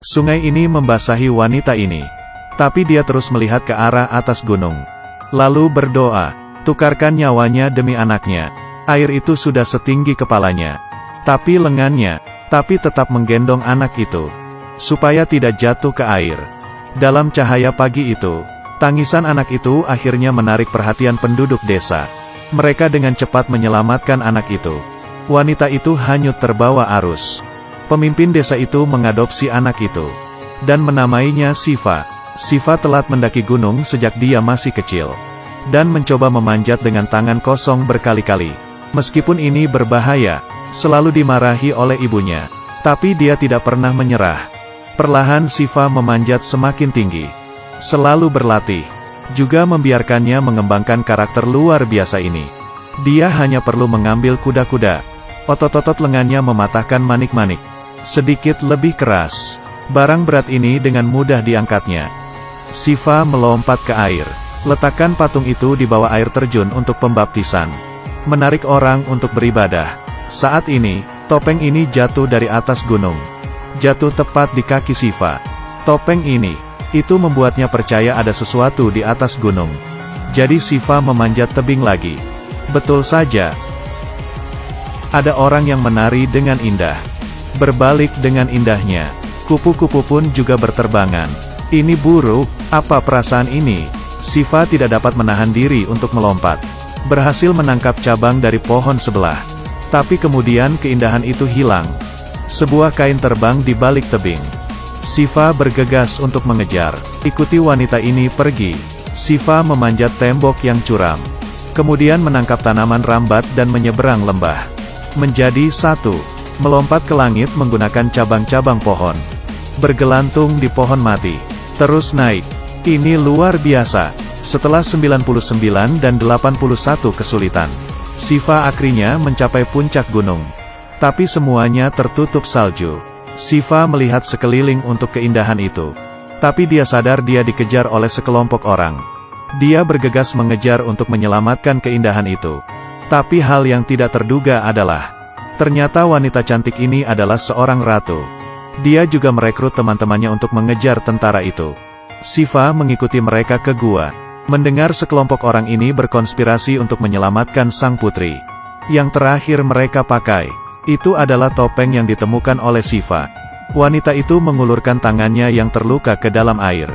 Sungai ini membasahi wanita ini. Tapi dia terus melihat ke arah atas gunung. Lalu berdoa, tukarkan nyawanya demi anaknya. Air itu sudah setinggi kepalanya. Tapi lengannya, tapi tetap menggendong anak itu. Supaya tidak jatuh ke air. Dalam cahaya pagi itu, tangisan anak itu akhirnya menarik perhatian penduduk desa. Mereka dengan cepat menyelamatkan anak itu. Wanita itu hanyut terbawa arus. Pemimpin desa itu mengadopsi anak itu. Dan menamainya Siva. Siva telat mendaki gunung sejak dia masih kecil. Dan mencoba memanjat dengan tangan kosong berkali-kali. Meskipun ini berbahaya, selalu dimarahi oleh ibunya. Tapi dia tidak pernah menyerah. Perlahan Siva memanjat semakin tinggi. Selalu berlatih. Juga membiarkannya mengembangkan karakter luar biasa ini. Dia hanya perlu mengambil kuda-kuda. Otot-otot lengannya mematahkan manik-manik. Sedikit lebih keras. Barang berat ini dengan mudah diangkatnya. Siva melompat ke air. Letakkan patung itu di bawah air terjun untuk pembaptisan. Menarik orang untuk beribadah. Saat ini, topeng ini jatuh dari atas gunung. Jatuh tepat di kaki Siva. Topeng ini, itu membuatnya percaya ada sesuatu di atas gunung. Jadi Siva memanjat tebing lagi. Betul saja. Ada orang yang menari dengan indah. Berbalik dengan indahnya. Kupu-kupu pun juga berterbangan. Ini buruk, apa perasaan ini? Siva tidak dapat menahan diri untuk melompat. Berhasil menangkap cabang dari pohon sebelah. Tapi kemudian keindahan itu hilang. Sebuah kain terbang di balik tebing. Siva bergegas untuk mengejar. Ikuti wanita ini pergi. Siva memanjat tembok yang curam. Kemudian menangkap tanaman rambat dan menyeberang lembah. Menjadi satu. Melompat ke langit menggunakan cabang-cabang pohon. Bergelantung di pohon mati. Terus naik. Ini luar biasa. Setelah 99 dan 81 kesulitan, Siva akhirnya mencapai puncak gunung. Tapi semuanya tertutup salju. Siva melihat sekeliling untuk keindahan itu. Tapi dia sadar dia dikejar oleh sekelompok orang. Dia bergegas mengejar untuk menyelamatkan keindahan itu. Tapi hal yang tidak terduga adalah, ternyata wanita cantik ini adalah seorang ratu. Dia juga merekrut teman-temannya untuk mengejar tentara itu. Siva mengikuti mereka ke gua. Mendengar sekelompok orang ini berkonspirasi untuk menyelamatkan sang putri. Yang terakhir mereka pakai, itu adalah topeng yang ditemukan oleh Siva. Wanita itu mengulurkan tangannya yang terluka ke dalam air.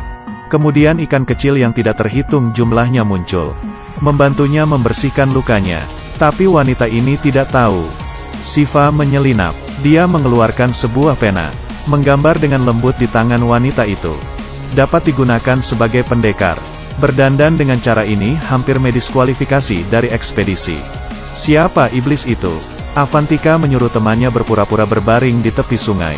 Kemudian ikan kecil yang tidak terhitung jumlahnya muncul. Membantunya membersihkan lukanya. Tapi wanita ini tidak tahu. Siva menyelinap. Dia mengeluarkan sebuah pena. Menggambar dengan lembut di tangan wanita itu. Dapat digunakan sebagai pendekar. Berdandan dengan cara ini hampir mendiskualifikasi dari ekspedisi. Siapa iblis itu? Avantika menyuruh temannya berpura-pura berbaring di tepi sungai.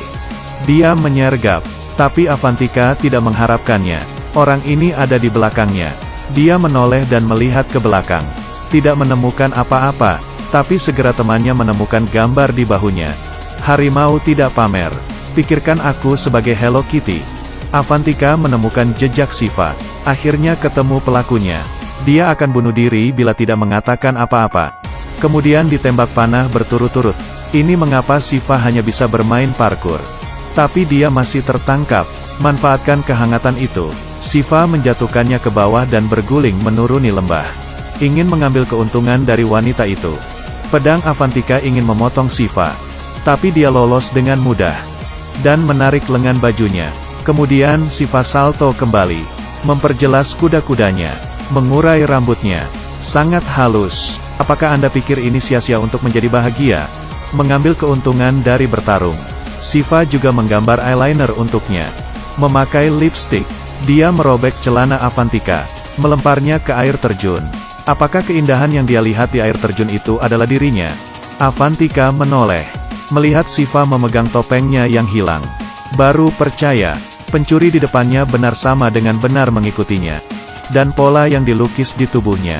Dia menyergap. Tapi Avantika tidak mengharapkannya. Orang ini ada di belakangnya. Dia menoleh dan melihat ke belakang. Tidak menemukan apa-apa. Tapi segera temannya menemukan gambar di bahunya. Harimau tidak pamer. Pikirkan aku sebagai Hello Kitty. Avantika menemukan jejak Siva. Akhirnya ketemu pelakunya. Dia akan bunuh diri bila tidak mengatakan apa-apa. Kemudian ditembak panah berturut-turut. Ini mengapa Siva hanya bisa bermain parkur. Tapi dia masih tertangkap. Manfaatkan kehangatan itu. Siva menjatuhkannya ke bawah dan berguling menuruni lembah. Ingin mengambil keuntungan dari wanita itu. Pedang Avantika ingin memotong Siva. Tapi dia lolos dengan mudah. Dan menarik lengan bajunya. Kemudian Siva salto kembali. Memperjelas kuda-kudanya. Mengurai rambutnya. Sangat halus. Apakah Anda pikir ini sia-sia untuk menjadi bahagia? Mengambil keuntungan dari bertarung. Siva juga menggambar eyeliner untuknya. Memakai lipstick. Dia merobek celana Avantika. Melemparnya ke air terjun. Apakah keindahan yang dia lihat di air terjun itu adalah dirinya? Avantika menoleh. Melihat Siva memegang topengnya yang hilang. Baru percaya. Pencuri di depannya benar sama dengan benar mengikutinya. Dan pola yang dilukis di tubuhnya.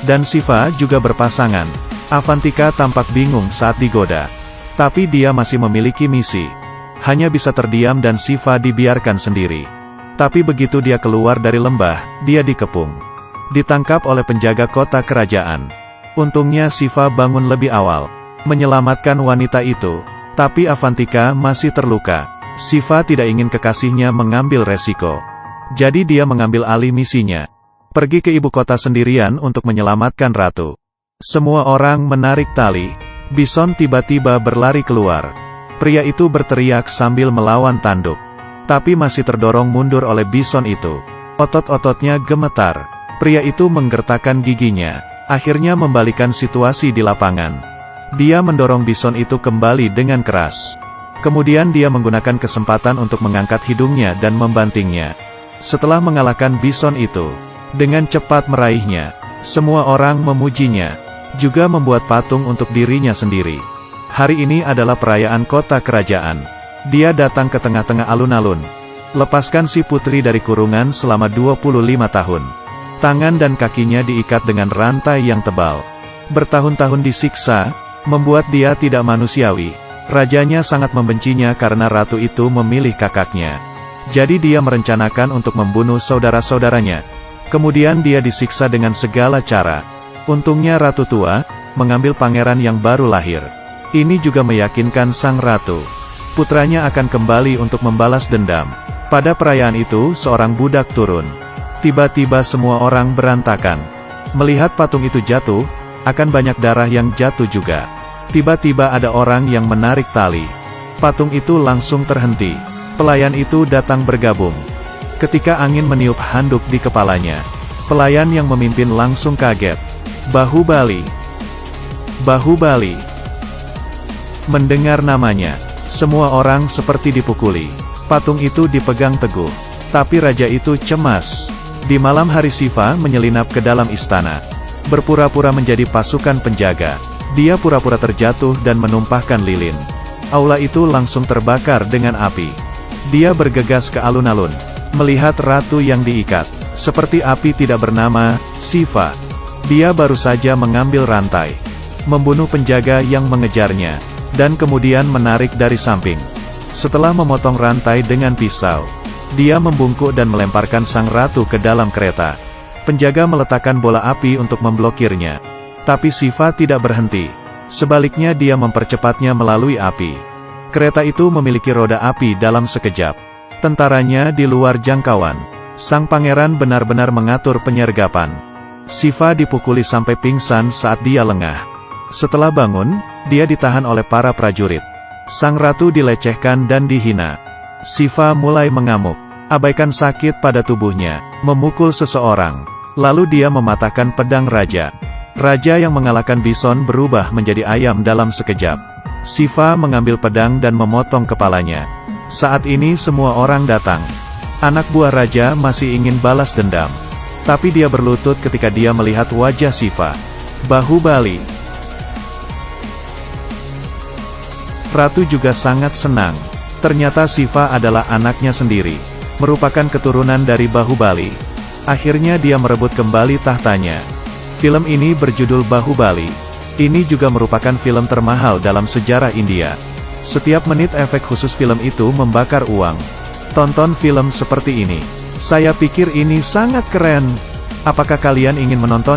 Dan Siva juga berpasangan. Avantika tampak bingung saat digoda. Tapi dia masih memiliki misi. Hanya bisa terdiam dan Siva dibiarkan sendiri. Tapi begitu dia keluar dari lembah, dia dikepung. Ditangkap oleh penjaga kota kerajaan. Untungnya Siva bangun lebih awal. Menyelamatkan wanita itu. Tapi Avantika masih terluka. Shiva tidak ingin kekasihnya mengambil resiko. Jadi dia mengambil alih misinya. Pergi ke ibu kota sendirian untuk menyelamatkan ratu. Semua orang menarik tali. Bison tiba-tiba berlari keluar. Pria itu berteriak sambil melawan tanduk. Tapi masih terdorong mundur oleh bison itu. Otot-ototnya gemetar. Pria itu menggertakkan giginya. Akhirnya membalikan situasi di lapangan. Dia mendorong bison itu kembali dengan keras. Kemudian dia menggunakan kesempatan untuk mengangkat hidungnya dan membantingnya. Setelah mengalahkan bison itu, dengan cepat meraihnya, semua orang memujinya, juga membuat patung untuk dirinya sendiri. Hari ini adalah perayaan kota kerajaan. Dia datang ke tengah-tengah alun-alun. Lepaskan si putri dari kurungan selama 25 tahun. Tangan dan kakinya diikat dengan rantai yang tebal. Bertahun-tahun disiksa, membuat dia tidak manusiawi. Rajanya sangat membencinya karena ratu itu memilih kakaknya. Jadi dia merencanakan untuk membunuh saudara-saudaranya. Kemudian dia disiksa dengan segala cara. Untungnya ratu tua, mengambil pangeran yang baru lahir. Ini juga meyakinkan sang ratu. Putranya akan kembali untuk membalas dendam. Pada perayaan itu, seorang budak turun. Tiba-tiba semua orang berantakan. Melihat patung itu jatuh, akan banyak darah yang jatuh juga. Tiba-tiba ada orang yang menarik tali. Patung itu langsung terhenti. Pelayan itu datang bergabung. Ketika angin meniup handuk di kepalanya, pelayan yang memimpin langsung kaget. Bahubali. Bahubali. Mendengar namanya, semua orang seperti dipukuli. Patung itu dipegang teguh. Tapi raja itu cemas. Di malam hari Shiva menyelinap ke dalam istana. Berpura-pura menjadi pasukan penjaga. Dia pura-pura terjatuh dan menumpahkan lilin. Aula itu langsung terbakar dengan api. Dia bergegas ke alun-alun. Melihat ratu yang diikat. Seperti api tidak bernama, Shiva. Dia baru saja mengambil rantai. Membunuh penjaga yang mengejarnya. Dan kemudian menarik dari samping. Setelah memotong rantai dengan pisau, dia membungkuk dan melemparkan sang ratu ke dalam kereta. Penjaga meletakkan bola api untuk memblokirnya. Tapi Shiva tidak berhenti. Sebaliknya dia mempercepatnya melalui api. Kereta itu memiliki roda api dalam sekejap. Tentaranya di luar jangkauan. Sang pangeran benar-benar mengatur penyergapan. Shiva dipukuli sampai pingsan saat dia lengah. Setelah bangun, dia ditahan oleh para prajurit. Sang ratu dilecehkan dan dihina. Shiva mulai mengamuk. Abaikan sakit pada tubuhnya, memukul seseorang. Lalu dia mematahkan pedang raja. Raja yang mengalahkan bison berubah menjadi ayam dalam sekejap. Shiva mengambil pedang dan memotong kepalanya. Saat ini semua orang datang. Anak buah raja masih ingin balas dendam. Tapi dia berlutut ketika dia melihat wajah Shiva. Bahubali. Ratu juga sangat senang. Ternyata Shiva adalah anaknya sendiri. Merupakan keturunan dari Bahubali. Akhirnya dia merebut kembali tahtanya. Film ini berjudul Bahubali. Ini juga merupakan film termahal dalam sejarah India. Setiap menit efek khusus film itu membakar uang. Tonton film seperti ini. Saya pikir ini sangat keren. Apakah kalian ingin menonton?